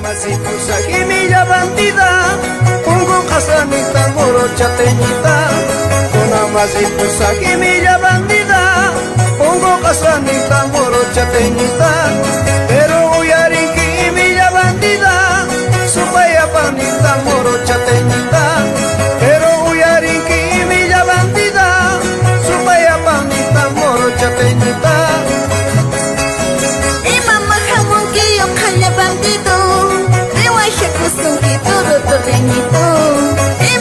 Masikusa kimilla bandida, Pungo casanita moro chateñita. Una masikusa kimilla bandida, Pungo casanita moro chateñita. Pero uyarin kimilla bandida, Supaya panita moro chateñita. Pero uyarin kimilla bandida, Supaya panita moro chateñita. Bandido, rewaisha kusungi toro torreñito.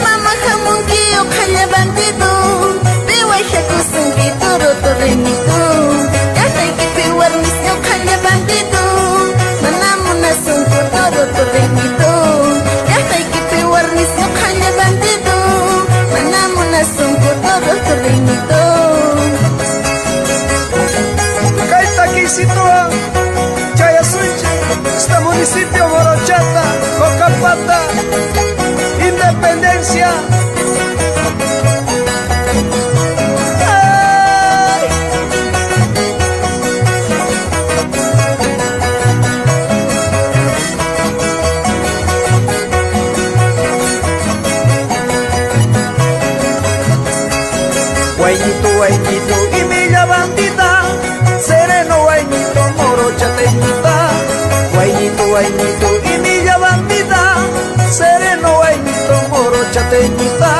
Mama jamungi ojalá bandido, rewaisha kusungi toro torreñito. Ya hay que pegar mis ojalá bandido, manamuna sungo toro torreñito. Ya hay que pegar mis ojalá bandido, manamuna sungo toro torreñito. Kaita kisitoa, Chaya Sunchi. Este municipio Morochata, Cocapata, Independencia. ¡Ay! Guayito, guayito, y milla bandita, sereno guayito, morochateñita. Guaynito, guaynito y milla bandida, sereno guaynito, moro chateñita.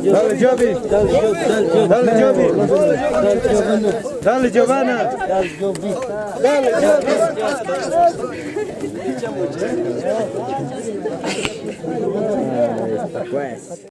Dale Jovi, dale Giovanna, dale Jovi.